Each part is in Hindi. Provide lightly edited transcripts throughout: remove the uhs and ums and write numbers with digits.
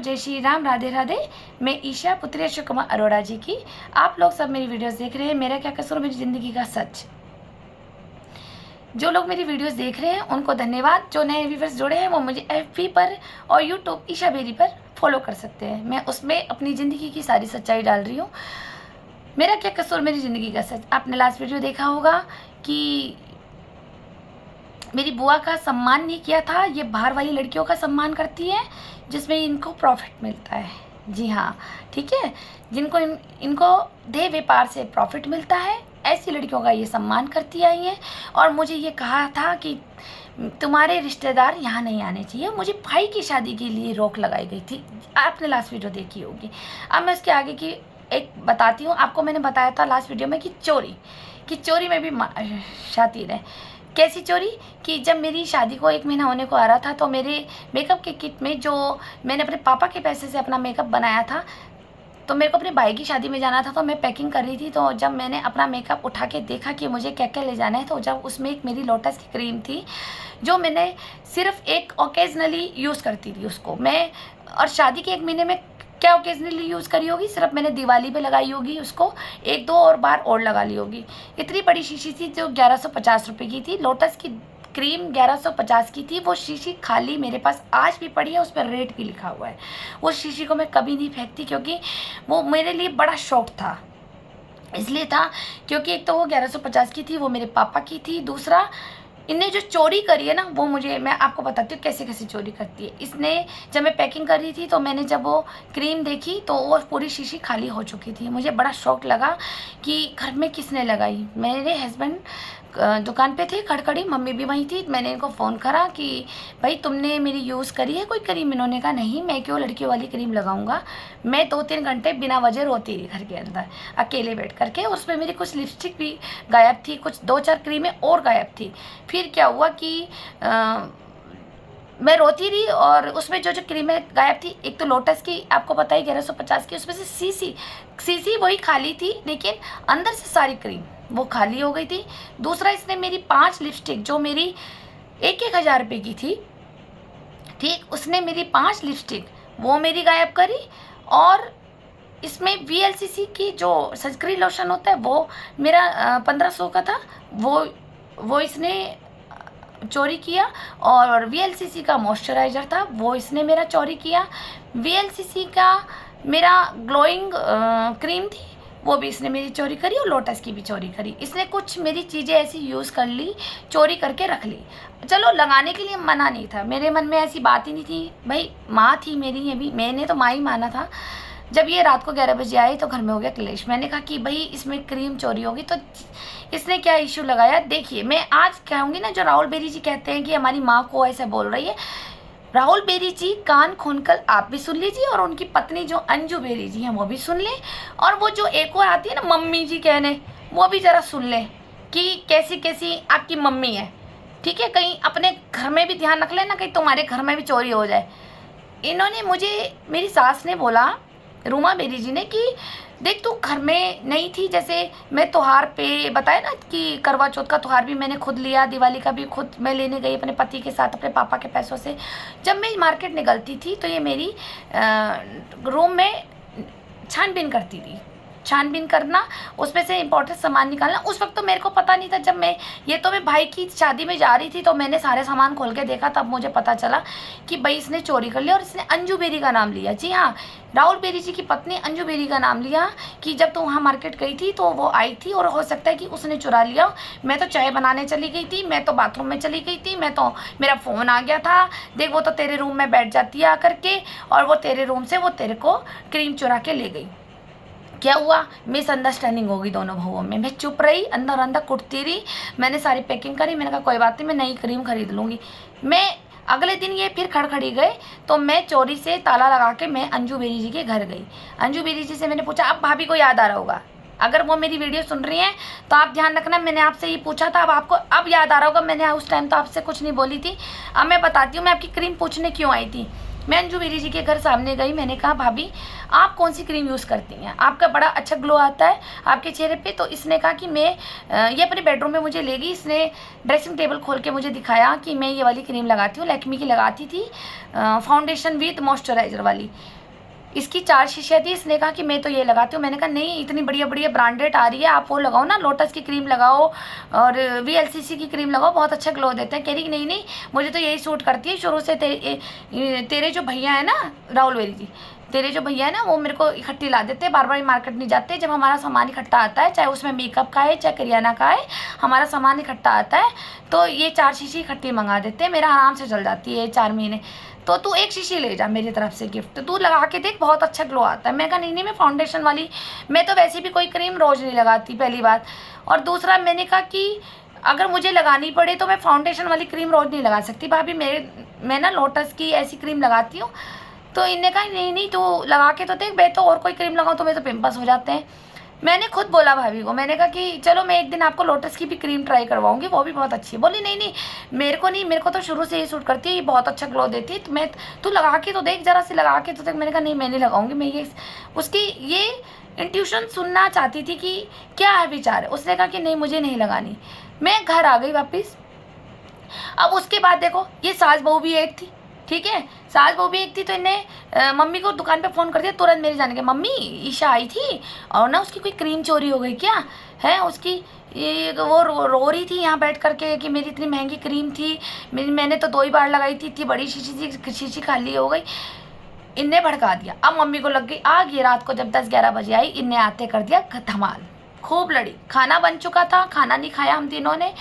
जय श्री राम, राधे राधे। मैं ईशा, पुत्री अशोक कुमार अरोड़ा जी की। आप लोग सब मेरी वीडियोस देख रहे हैं। मेरा क्या कसूर, मेरी ज़िंदगी का सच। जो लोग मेरी वीडियोस देख रहे हैं उनको धन्यवाद। जो नए व्यूवर्स जुड़े हैं वो मुझे FB पर और यूट्यूब ईशा बेरी पर फॉलो कर सकते हैं। मैं उसमें अपनी ज़िंदगी की सारी सच्चाई डाल रही हूँ। मेरा क्या कसूर, मेरी ज़िंदगी का सच। आपने लास्ट वीडियो देखा होगा कि मेरी बुआ का सम्मान नहीं किया था। ये बाहर वाली लड़कियों का सम्मान करती है जिसमें इनको प्रॉफिट मिलता है। जी हाँ, ठीक है। जिनको इनको देह व्यापार से प्रॉफिट मिलता है, ऐसी लड़कियों का ये सम्मान करती आई हैं। और मुझे ये कहा था कि तुम्हारे रिश्तेदार यहाँ नहीं आने चाहिए। मुझे भाई की शादी के लिए रोक लगाई गई थी। आपने लास्ट वीडियो देखी होगी। अब मैं उसके आगे की एक बताती हूँ। आपको मैंने बताया था लास्ट वीडियो में कि चोरी में भी शातिर है। कैसी चोरी कि जब मेरी शादी को 1 महीना होने को आ रहा था तो मेरे मेकअप के किट में, जो मैंने अपने पापा के पैसे से अपना मेकअप बनाया था, तो मेरे को अपने भाई की शादी में जाना था, तो मैं पैकिंग कर रही थी। तो जब मैंने अपना मेकअप उठा के देखा कि मुझे क्या क्या ले जाना है, तो जब उसमें एक मेरी लोटस की क्रीम थी जो मैंने सिर्फ एक ओकेजनली यूज़ करती थी उसको मैं। और शादी के 1 महीने में क्या ओकेजनली यूज़ करी होगी, सिर्फ मैंने दिवाली पे लगाई होगी उसको, 1-2 और बार और लगा ली होगी। इतनी बड़ी शीशी थी जो 1150 रुपये की थी। लोटस की क्रीम 1150 की थी। वो शीशी खाली मेरे पास आज भी पड़ी है, उस पर रेट भी लिखा हुआ है। वो शीशी को मैं कभी नहीं फेंकती क्योंकि वो मेरे लिए बड़ा शौक था। इसलिए था क्योंकि एक तो वो 1150 की थी, वो मेरे पापा की थी। दूसरा, इनने जो चोरी करी है ना, वो मैं आपको बताती हूँ कैसे कैसे चोरी करती है। इसने जब मैं पैकिंग कर रही थी तो मैंने जब वो क्रीम देखी तो वो पूरी शीशी खाली हो चुकी थी। मुझे बड़ा शौक लगा कि घर में किसने लगाई। मेरे हस्बैंड दुकान पे थे, खड़खड़ी, मम्मी भी वहीं थी। मैंने इनको फ़ोन करा कि भाई तुमने मेरी यूज़ करी है कोई क्रीम? इन्होंने कहा नहीं, मैं क्यों लड़कियों वाली क्रीम लगाऊंगा। मैं 2-3 घंटे बिना वजह रोती रही घर के अंदर अकेले बैठ करके। उसमें मेरी कुछ लिपस्टिक भी गायब थी, कुछ 2-4 क्रीमें और गायब थी। फिर क्या हुआ कि मैं रोती रही और उसमें जो क्रीमें गायब थी, एक तो लोटस की आपको पता ही 1150 की, उसमें से सीसी वही खाली थी, लेकिन अंदर से सारी क्रीम वो खाली हो गई थी। दूसरा, इसने मेरी 5 लिपस्टिक जो मेरी 1-1 हज़ार रुपये की थी, ठीक, उसने मेरी 5 लिपस्टिक वो मेरी गायब करी। और इसमें VLCC की जो सनस्क्रीन लोशन होता है वो मेरा 1500 का था, वो इसने चोरी किया। और VLCC का मॉइस्चराइज़र था, वो इसने मेरा चोरी किया। VLCC का मेरा ग्लोइंग क्रीम थी, वो भी इसने मेरी चोरी करी। और लोटस की भी चोरी करी। इसने कुछ मेरी चीज़ें ऐसी यूज़ कर ली, चोरी करके रख ली। चलो, लगाने के लिए मना नहीं था, मेरे मन में ऐसी बात ही नहीं थी। भाई माँ थी मेरी, ये भी मैंने तो माँ ही माना था। जब ये रात को 11 बजे आई तो घर में हो गया क्लेश। मैंने कहा कि भाई इसमें क्रीम चोरी होगी, तो इसने क्या इशू लगाया। देखिए, मैं आज कहूँगी ना, जो राहुल बेरी जी कहते हैं कि हमारी माँ को ऐसे बोल रही है, राहुल बेरी जी कान खोलकर आप भी सुन लीजिए और उनकी पत्नी जो अंजू बेरी जी हैं वो भी सुन लें। और वो जो एक और आती है ना मम्मी जी कहने, वो भी ज़रा सुन लें कि कैसी कैसी आपकी मम्मी है। ठीक है, कहीं अपने घर में भी ध्यान रख लेना, कहीं तुम्हारे घर में भी चोरी हो जाए। इन्होंने मुझे, मेरी सास ने बोला, रूमा बेरी जी ने, कि देख तू घर में नहीं थी। जैसे मैं त्योहार पे बताया ना कि करवा चौथ का त्यौहार भी मैंने खुद लिया, दिवाली का भी खुद मैं लेने गई अपने पति के साथ, अपने पापा के पैसों से। जब मैं मार्केट निकलती थी तो ये मेरी रूम में छानबीन करती थी। छानबीन करना, उसमें से इम्पोर्टेंट सामान निकालना। उस वक्त तो मेरे को पता नहीं था। जब मैं भाई की शादी में जा रही थी तो मैंने सारे सामान खोल के देखा, तब मुझे पता चला कि भाई इसने चोरी कर लिया। और इसने अंजू बेरी का नाम लिया। जी हाँ, राहुल बेरी जी की पत्नी अंजू बेरी का नाम लिया कि जब तू वहाँ मार्केट गई थी तो वो आई थी और हो सकता है कि उसने चुरा लिया। मैं तो चाय बनाने चली गई थी, मैं तो बाथरूम में चली गई थी, मेरा फ़ोन आ गया था, देख वो तो तेरे रूम में बैठ जाती है आकर के, और वो तेरे रूम से वो तेरे को क्रीम चुरा के ले गई। क्या हुआ, मिसअंडरस्टैंडिंग होगी दोनों भाइयों में। मैं चुप रही, अंदर अंदर कुटती रही। मैंने सारी पैकिंग करी, मैंने कहा कोई बात नहीं, मैं नई क्रीम खरीद लूँगी। मैं अगले दिन ये फिर खड़खड़ी गए तो मैं चोरी से ताला लगा के मैं अंजू बेरी जी के घर गई। अंजू बेरी जी से मैंने पूछा, अब भाभी को याद आ रहा होगा, अगर वो मेरी वीडियो सुन रही हैं तो आप ध्यान रखना, मैंने आपसे ये पूछा था, अब आपको अब याद आ रहा होगा। मैंने उस टाइम तो आपसे कुछ नहीं बोली थी। अब मैं बताती हूँ मैं आपकी क्रीम पूछने क्यों आई थी। मैं अंजू बेरी जी के घर सामने गई, मैंने कहा भाभी आप कौन सी क्रीम यूज़ करती हैं, आपका बड़ा अच्छा ग्लो आता है आपके चेहरे पे। तो इसने कहा कि मैं ये अपने बेडरूम में मुझे ले गई, इसने ड्रेसिंग टेबल खोल के मुझे दिखाया कि मैं ये वाली क्रीम लगाती हूँ, लैक्मी की लगाती थी, फाउंडेशन विद मॉइस्चराइजर वाली। इसकी 4 शीशियाँ थी, इसने कहा कि मैं तो ये लगाती हूँ। मैंने कहा नहीं, इतनी बढ़िया बढ़िया ब्रांडेड आ रही है, आप वो लगाओ ना, लोटस की क्रीम लगाओ और VLCC की क्रीम लगाओ, बहुत अच्छा ग्लो देते हैं। कह रही नहीं नहीं मुझे तो यही सूट करती है शुरू से। तेरे जो भैया है ना राहुल बेरी जी, तेरे जो भैया है ना वो मेरे को इकट्ठी ला देते हैं, बार बार मार्केट नहीं जाते। जब हमारा सामान इकट्ठा आता है, चाहे उसमें मेकअप का है चाहे करियाना का है, हमारा सामान इकट्ठा आता है तो ये 4 शीशी इकट्ठी मंगा देते हैं, मेरा आराम से चल जाती है 4 महीने। तो तू एक शीशी ले जा मेरी तरफ से गिफ्ट, तो तू लगा के देख, बहुत अच्छा ग्लो आता है। मैं कहा नहीं मैं फाउंडेशन वाली, मैं तो वैसे भी कोई क्रीम रोज़ नहीं लगाती, पहली बात। और दूसरा मैंने कहा कि अगर मुझे लगानी पड़े तो मैं फाउंडेशन वाली क्रीम रोज़ नहीं लगा सकती भाभी, मैं ना लोटस की ऐसी क्रीम लगाती हूँ। तो इनने कहा नहीं नहीं तू लगा के तो देख, मैं तो और कोई क्रीम लगाऊँ तो मेरे तो पिंपल्स हो जाते हैं। मैंने खुद बोला भाभी को, मैंने कहा कि चलो मैं एक दिन आपको लोटस की भी क्रीम ट्राई करवाऊंगी, वो भी बहुत अच्छी है। बोली नहीं नहीं मेरे को तो शुरू से ये सूट करती है, ये बहुत अच्छा ग्लो देती है, मैं तू लगा के तो देख, जरा सी लगा के तो देख। मैंने कहा नहीं मैं नहीं लगाऊंगी, मैं ये उसकी ये इंट्यूशन सुनना चाहती थी कि क्या है विचार है। उसने कहा कि नहीं मुझे नहीं लगानी। मैं घर आ गई वापस। अब उसके बाद देखो ये सास बहू भी एक थी, ठीक है, सास बहू भी एक थी। तो इन्हें मम्मी को दुकान पे फ़ोन कर दिया तुरंत मेरे जाने के, मम्मी ईशा आई थी और ना उसकी कोई क्रीम चोरी हो गई क्या है उसकी, ये वो रो रही थी यहाँ बैठ करके कि मेरी इतनी महंगी क्रीम थी, मैंने तो 2 ही बार लगाई थी, इतनी बड़ी शीशी थी, शीशी खाली हो गई। इनने भड़का दिया। अब मम्मी को लग गई आग। ये रात को जब 10-11 बजे आई, इनने आते कर दिया धमाल, खूब लड़ी। खाना बन चुका था, खाना नहीं खाया हम तीनों ने।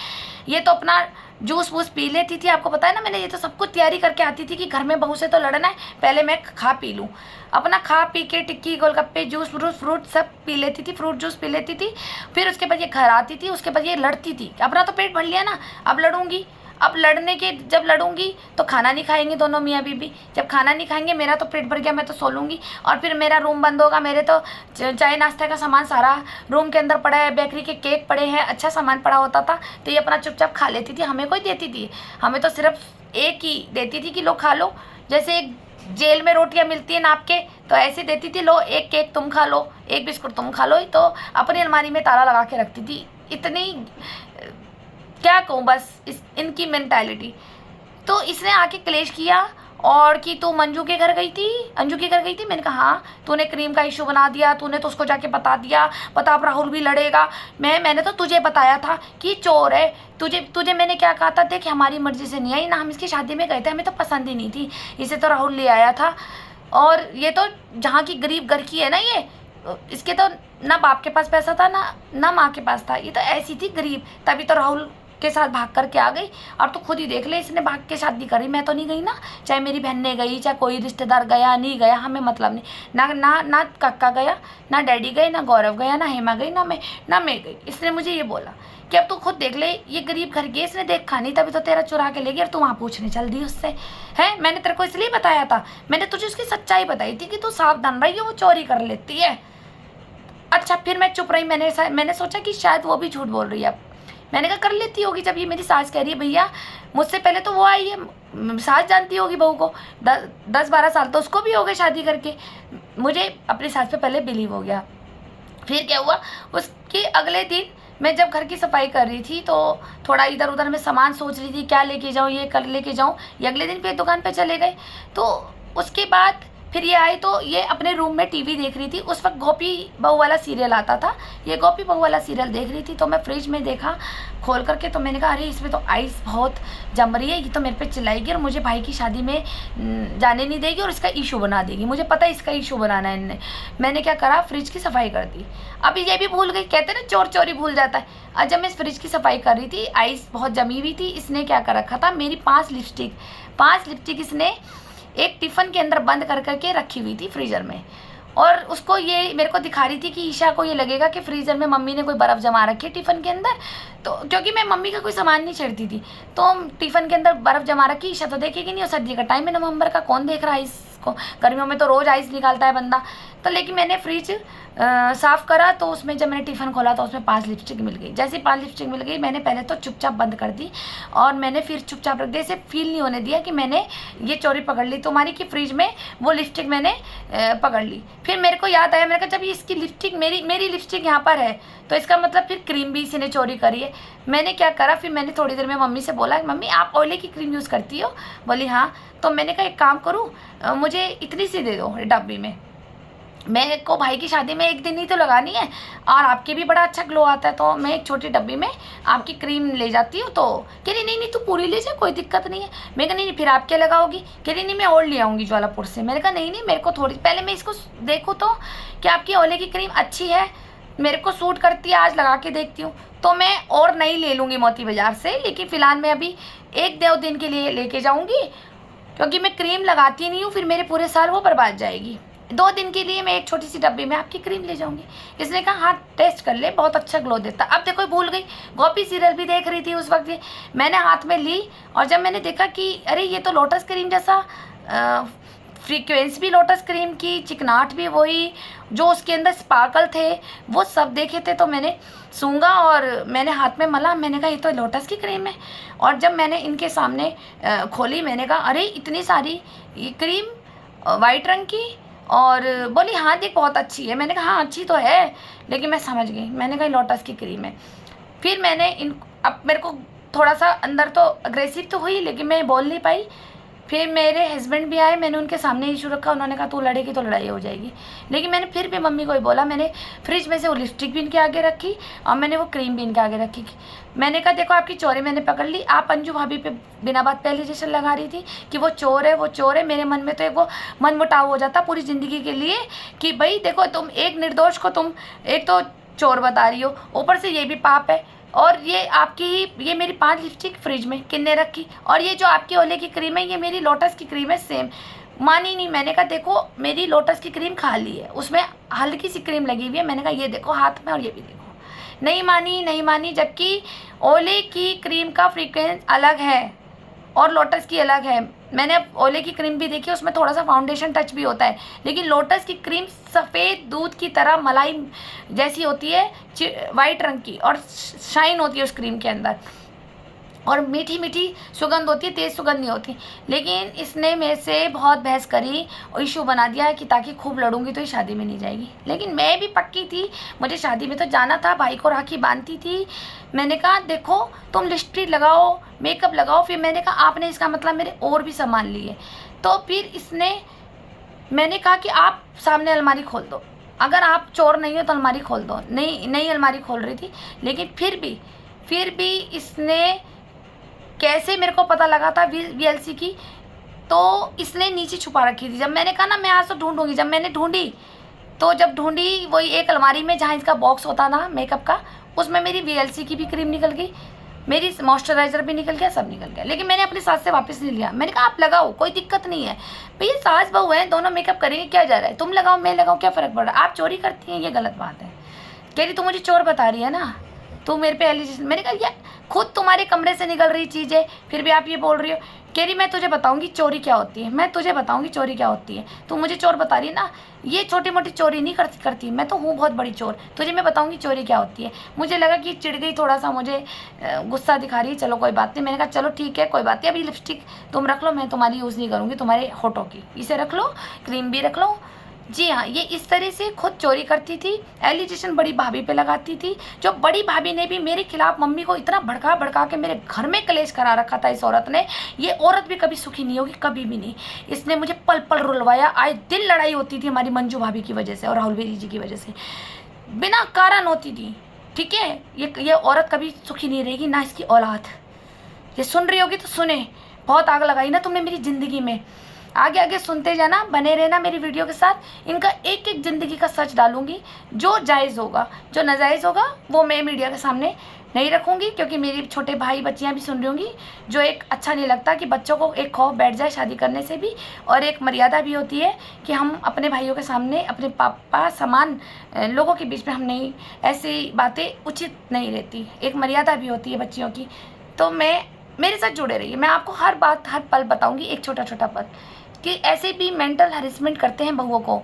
ये तो अपना जूस वूस पी लेती थी, आपको पता है ना, मैंने ये तो सब कुछ तैयारी करके आती थी कि घर में बहू से तो लड़ना है, पहले मैं खा पी लूँ। अपना खा पी के टिक्की गोलगप्पे जूस फ्रूट सब पी लेती थी, फ्रूट जूस पी लेती थी। फिर उसके बाद ये घर आती थी, उसके बाद ये लड़ती थी। अपना तो पेट भर लिया ना, अब लड़ूंगी। अब जब लड़ूंगी तो खाना नहीं खाएंगे दोनों मियाँ बीबी। जब खाना नहीं खाएंगे, मेरा तो पेट भर गया, मैं तो सो लूँगी और फिर मेरा रूम बंद होगा। मेरे तो चाय नाश्ते का सामान सारा रूम के अंदर पड़ा है, बेकरी के केक पड़े हैं, अच्छा सामान पड़ा होता था। तो ये अपना चुपचाप खा लेती थी, हमें कोई देती थी, हमें तो सिर्फ एक ही देती थी कि लो खा लो। जैसे एक जेल में रोटियां मिलती है नाप के, तो ऐसे देती थी, लो एक केक तुम खा लो, एक बिस्कुट तुम खा लो। तो अपनी अलमारी में ताला लगा के रखती थी। इतनी क्या कहूँ बस इनकी मेंटालिटी। तो इसने आके क्लेश किया और कि तू अंजू के घर गई थी। मैंने कहा हाँ, तूने क्रीम का इशू बना दिया, तूने तो उसको जाके बता दिया, पता अब राहुल भी लड़ेगा। मैंने तो तुझे बताया था कि चोर है। तुझे मैंने क्या कहा था, देख हमारी मर्जी से नहीं आई ना, हम इसकी शादी में गए थे, हमें तो पसंद ही नहीं थी, इसे तो राहुल ले आया था। और ये तो जहाँ की गरीब घर की है ना, ये इसके तो ना बाप के पास पैसा था ना माँ के पास था, ये तो ऐसी थी गरीब, तभी तो राहुल के साथ भाग करके आ गई। और तो खुद ही देख ले, इसने भाग के शादी करी, मैं तो नहीं गई ना। चाहे मेरी बहन ने गई, चाहे कोई रिश्तेदार गया नहीं गया, हमें मतलब नहीं। ना काका गया, ना डैडी गए, ना गौरव गया, ना हेमा गई, ना मैं गई। इसने मुझे ये बोला कि अब तू खुद देख ले, ये गरीब घर की, इसने देखा नहीं तभी तो तेरा चुरा के ले गई और तू वहाँ पूछने चल दी उससे है। मैंने तेरे को इसलिए बताया था, मैंने तुझे उसकी सच्चाई बताई थी कि तू सावधान रही, वो चोरी कर लेती है। अच्छा फिर मैं चुप रही। मैंने सोचा कि शायद वो भी झूठ बोल रही है। मैंने कहा कर लेती होगी, जब ये मेरी सास कह रही है भैया मुझसे पहले तो वो आई है, सास जानती होगी बहू को, 10-12 साल तो उसको भी हो गए शादी करके। मुझे अपनी सास पे पहले बिलीव हो गया। फिर क्या हुआ, उसके अगले दिन मैं जब घर की सफाई कर रही थी तो थोड़ा इधर उधर मैं सामान सोच रही थी क्या लेके जाऊँ, ये कर लेके जाऊँ। ये अगले दिन फिर दुकान पे चले गए। तो उसके बाद फिर ये आई तो ये अपने रूम में टीवी देख रही थी। उस वक्त गोपी बहू वाला सीरियल आता था, ये गोपी बहू वाला सीरियल देख रही थी। तो मैं फ्रिज में देखा खोल करके, तो मैंने कहा अरे इसमें तो आइस बहुत जम रही है, ये तो मेरे पे चिल्लाएगी और मुझे भाई की शादी में जाने नहीं देगी और इसका इशू बना देगी। मुझे पता है इसका इशू बनाना है इनने। मैंने क्या करा, फ्रिज की सफाई कर दी। अभी ये भी भूल गई, कहते ना चोर चोरी भूल जाता है। आज जब मैं इस फ्रिज की सफाई कर रही थी, आइस बहुत जमी हुई थी। इसने क्या कर रखा था, मेरी 5 लिपस्टिक इसने एक टिफ़िन के अंदर बंद कर करके रखी हुई थी फ्रीज़र में। और उसको ये मेरे को दिखा रही थी कि ईशा को ये लगेगा कि फ्रीज़र में मम्मी ने कोई बर्फ़ जमा रखी है टिफ़िन के अंदर। तो क्योंकि मैं मम्मी का कोई सामान नहीं छेड़ती थी, तो टिफ़िन के अंदर बर्फ़ जमा रखी, ईशा तो देखेगी नहीं, और सर्दी का टाइम है नवंबर का, कौन देख रहा है इस को। गर्मियों में तो रोज़ आइस निकालता है बंदा। तो लेकिन मैंने फ्रिज साफ़ करा तो उसमें जब मैंने टिफ़िन खोला तो उसमें 5 लिपस्टिक मिल गई। जैसे ही 5 लिपस्टिक मिल गई, मैंने पहले तो चुपचाप बंद कर दी और मैंने फिर चुपचाप रख दिया। इसे फील नहीं होने दिया कि मैंने ये चोरी पकड़ ली तुम्हारी, कि फ्रिज में वो लिपस्टिक मैंने पकड़ ली। फिर मेरे को याद आया, मैंने कहा जब इसकी लिपस्टिक मेरी लिपस्टिक यहाँ पर है तो इसका मतलब फिर क्रीम भी इसी ने चोरी करी है। मैंने क्या करा, फिर मैंने थोड़ी देर में मम्मी से बोला, मम्मी आप ओले की क्रीम यूज़ करती हो? बोली हाँ। तो मैंने कहा एक काम करूँ, मुझे इतनी सी दे दो डब्बी में, मेरे को भाई की शादी में एक दिन ही तो लगानी है और आपके भी बड़ा अच्छा ग्लो आता है, तो मैं एक छोटी डब्बी में आपकी क्रीम ले जाती हूँ। तो कह रही नहीं तू पूरी ले जा, कोई दिक्कत नहीं है। मैं कहा नहीं फिर आप क्या लगाओगी? कह रही नहीं मैं और ले आऊँगी ज्वालापुर से। मैंने कहा नहीं मेरे को थोड़ी, पहले मैं इसको देखूँ तो कि आपकी ओले की क्रीम अच्छी है, मेरे को सूट करती है, आज लगा के देखती हूँ, तो मैं और नहीं ले लूँगी मोती बाज़ार से। लेकिन फ़िलहाल मैं अभी 1-2 दिन के लिए लेके जाऊँगी, क्योंकि मैं क्रीम लगाती नहीं हूँ, फिर मेरे पूरे साल वो बर्बाद जाएगी। 2 दिन के लिए मैं एक छोटी सी डब्बी में आपकी क्रीम ले जाऊंगी। इसने कहा हाँ टेस्ट कर ले, बहुत अच्छा ग्लो देता। अब देखो भूल गई, गोपी सीरियल भी देख रही थी उस वक्त। मैंने हाथ में ली और जब मैंने देखा कि अरे ये तो लोटस क्रीम जैसा, फ्रीक्वेंसी भी लोटस क्रीम की, चिकनाहट भी वही, जो उसके अंदर स्पार्कल थे वो सब देखे थे, तो मैंने सूंघा और मैंने हाथ में मला। मैंने कहा ये तो लोटस की क्रीम है। और जब मैंने इनके सामने खोली, मैंने कहा अरे इतनी सारी ये क्रीम वाइट रंग की, और बोली हाँ देख बहुत अच्छी है। मैंने कहा हाँ अच्छी तो है, लेकिन मैं समझ गई, मैंने कहा लोटस की क्रीम है। फिर मैंने अब मेरे को थोड़ा सा अंदर तो अग्रेसिव तो हुई, लेकिन मैं बोल नहीं पाई। फिर मेरे हस्बैंड भी आए, मैंने उनके सामने इशू रखा, उन्होंने कहा तू लड़ेगी तो लड़ाई हो जाएगी। लेकिन मैंने फिर भी मम्मी को ही बोला, मैंने फ्रिज में से वो लिपस्टिक भी इनके आगे रखी और मैंने वो क्रीम भी इनके आगे रखी। मैंने कहा देखो आपकी चोरी मैंने पकड़ ली। आप अंजू भाभी पे बिना बात पे एलिगेशन लगा रही थी कि वो चोर है वो चोर है। मेरे मन में तो एक वो मन मुटाव हो जाता पूरी ज़िंदगी के लिए कि भाई देखो तुम एक निर्दोष को तुम एक तो चोर बता रही हो, ऊपर से ये भी पाप है। और ये आपकी ये मेरी 5 लिपस्टिक फ्रिज में किन्ने रखी, और ये जो आपकी ओले की क्रीम है ये मेरी लोटस की क्रीम है सेम। मानी नहीं। मैंने कहा देखो मेरी लोटस की क्रीम खाली है, उसमें हल्की सी क्रीम लगी हुई है। मैंने कहा ये देखो हाथ में और ये भी देखो। नहीं मानी, जबकि ओले की क्रीम का फ्रीक्वेंस अलग है और लोटस की अलग है। मैंने अब ओले की क्रीम भी देखी, उसमें थोड़ा सा फाउंडेशन टच भी होता है, लेकिन लोटस की क्रीम सफ़ेद दूध की तरह मलाई जैसी होती है, वाइट रंग की, और शाइन होती है उस क्रीम के अंदर, और मीठी मीठी सुगंध होती है, तेज़ सुगंध नहीं होती। लेकिन इसने मेरे से बहुत बहस करी और इशू बना दिया कि ताकि खूब लड़ूंगी तो ये शादी में नहीं जाएगी। लेकिन मैं भी पक्की थी, मुझे शादी में तो जाना था, भाई को राखी बांधती थी। मैंने कहा देखो तुम लिपस्टिक लगाओ, मेकअप लगाओ। फिर मैंने कहा आपने इसका मतलब मेरे और भी सामान लिए। तो फिर इसने, मैंने कहा कि आप सामने अलमारी खोल दो, अगर आप चोर नहीं हो तो अलमारी खोल दो। नई अलमारी खोल रही थी, लेकिन फिर भी इसने, कैसे मेरे को पता लगा था VLC की, तो इसने नीचे छुपा रखी थी। जब मैंने कहा ना मैं आज तो ढूंढूंगी, जब मैंने ढूंढी तो जब ढूंढी वही एक अलमारी में जहाँ इसका बॉक्स होता ना मेकअप का, उसमें मेरी VLC की भी क्रीम निकल गई, मेरी मॉइस्चराइज़र भी निकल गया, सब निकल गया। लेकिन मैंने अपनी सास से वापस नहीं लिया। मैंने कहा आप लगाओ, कोई दिक्कत नहीं है भैया, सास बहू है, दोनों मेकअप करेंगे, क्या जा रहा है, तुम लगाओ मैं लगाऊँ, क्या फ़र्क पड़ रहा है। आप चोरी करती हैं ये गलत बात है। कह रही तू मुझे चोर बता रही है ना, तू मेरे पे एलिगेशन। मैंने कहा यार खुद तुम्हारे कमरे से निकल रही चीज़ है, फिर भी आप ये बोल रही हो। कह रही मैं तुझे बताऊंगी चोरी क्या होती है, मैं तुझे बताऊंगी चोरी क्या होती है। तू मुझे चोर बता रही है ना, ये छोटी मोटी चोरी नहीं करती, मैं तो हूँ बहुत बड़ी चोर, तुझे मैं बताऊंगी चोरी क्या होती है। मुझे लगा कि चिढ़ गई, थोड़ा सा मुझे गुस्सा दिखा रही है, चलो कोई बात नहीं। मैंने कहा चलो ठीक है कोई बात नहीं, अभी लिपस्टिक तुम रख लो, मैं तुम्हारी यूज़ नहीं करूँगी, तुम्हारे होठों की, इसे रख लो, क्रीम भी रख लो। जी हाँ, ये इस तरह से खुद चोरी करती थी, एलिगेशन बड़ी भाभी पे लगाती थी। जो बड़ी भाभी ने भी मेरे खिलाफ मम्मी को इतना भड़का के मेरे घर में कलेश करा रखा था इस औरत ने। ये औरत भी कभी सुखी नहीं होगी, कभी भी नहीं। इसने मुझे पल पल रुलवाया, आए दिन लड़ाई होती थी हमारी मंजू भाभी की वजह से और राहुल बेरी जी की वजह से, बिना कारण होती थी। ठीक है, ये औरत कभी सुखी नहीं रहेगी, ना इसकी औलाद। ये सुन रही होगी तो सुने, बहुत आग लगाई ना तुमने मेरी ज़िंदगी में। आगे सुनते जाना, बने रहना मेरी वीडियो के साथ। इनका एक एक ज़िंदगी का सच डालूंगी, जो जायज़ होगा, जो नाजायज़ होगा वो मैं मीडिया के सामने नहीं रखूंगी, क्योंकि मेरी छोटे भाई बच्चियां भी सुन रही होंगी। जो एक अच्छा नहीं लगता कि बच्चों को एक खौफ बैठ जाए शादी करने से भी, और एक मर्यादा भी होती है कि हम अपने भाइयों के सामने, अपने पापा समान लोगों के बीच में हम नहीं, ऐसी बातें उचित नहीं रहती, एक मर्यादा भी होती है बच्चियों की। तो मेरे साथ जुड़े रहिए, मैं आपको हर बात हर पल बताऊँगी, एक छोटा छोटा पल। कि ऐसे भी मेंटल हैरेसमेंट करते हैं बहुओं को।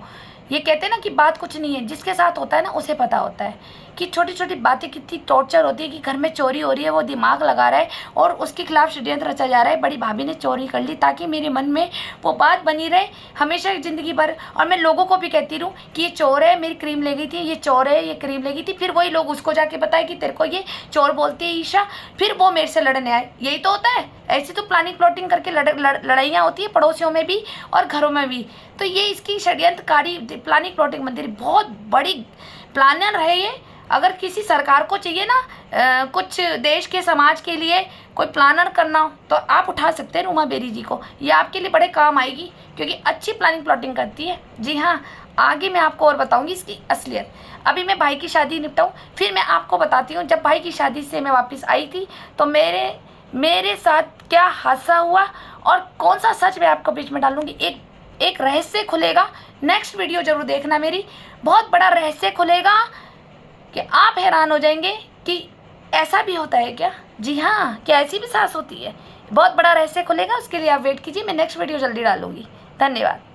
ये कहते हैं ना कि बात कुछ नहीं है, जिसके साथ होता है ना उसे पता होता है कि छोटी छोटी बातें कितनी टॉर्चर होती है, कि घर में चोरी हो रही है, वो दिमाग लगा रहा है और उसके खिलाफ षड्यंत्र रचा जा रहा है, बड़ी भाभी ने चोरी कर ली, ताकि मेरे मन में वो बात बनी रहे हमेशा ज़िंदगी भर। और मैं लोगों को भी कहती रहूँ कि ये चोर है, मेरी क्रीम ले गई थी, ये चोर है, ये क्रीम ले गई थी, फिर वही लोग उसको जाके बताए कि तेरे को ये चोर बोलती है ईशा, फिर वो मेरे से लड़ने आए। यही तो होता है। ऐसी तो प्लानिंग प्लॉटिंग करके लड़ाइयाँ होती है पड़ोसियों में भी और घरों में भी। तो ये इसकी षड्यंत्रकारी प्लानिंग प्लॉटिंग मंदिर बहुत बड़ी प्लानर है ये। अगर किसी सरकार को चाहिए ना कुछ देश के समाज के लिए कोई प्लानर करना हो तो आप उठा सकते हैं रूमा बेरी जी को, ये आपके लिए बड़े काम आएगी, क्योंकि अच्छी प्लानिंग प्लॉटिंग करती है। जी हाँ, आगे मैं आपको और बताऊंगी इसकी असलियत। अभी मैं भाई की शादी निपटाऊँ, फिर मैं आपको बताती हूँ जब भाई की शादी से मैं वापस आई थी तो मेरे साथ क्या हादसा हुआ और कौन सा सच मैं आपको बीच में डालूंगी। एक रहस्य खुलेगा, नेक्स्ट वीडियो जरूर देखना मेरी, बहुत बड़ा रहस्य खुलेगा कि आप हैरान हो जाएंगे कि ऐसा भी होता है क्या। जी हाँ, क्या ऐसी भी सास होती है। बहुत बड़ा रहस्य खुलेगा, उसके लिए आप वेट कीजिए, मैं नेक्स्ट वीडियो जल्दी डालूंगी। धन्यवाद।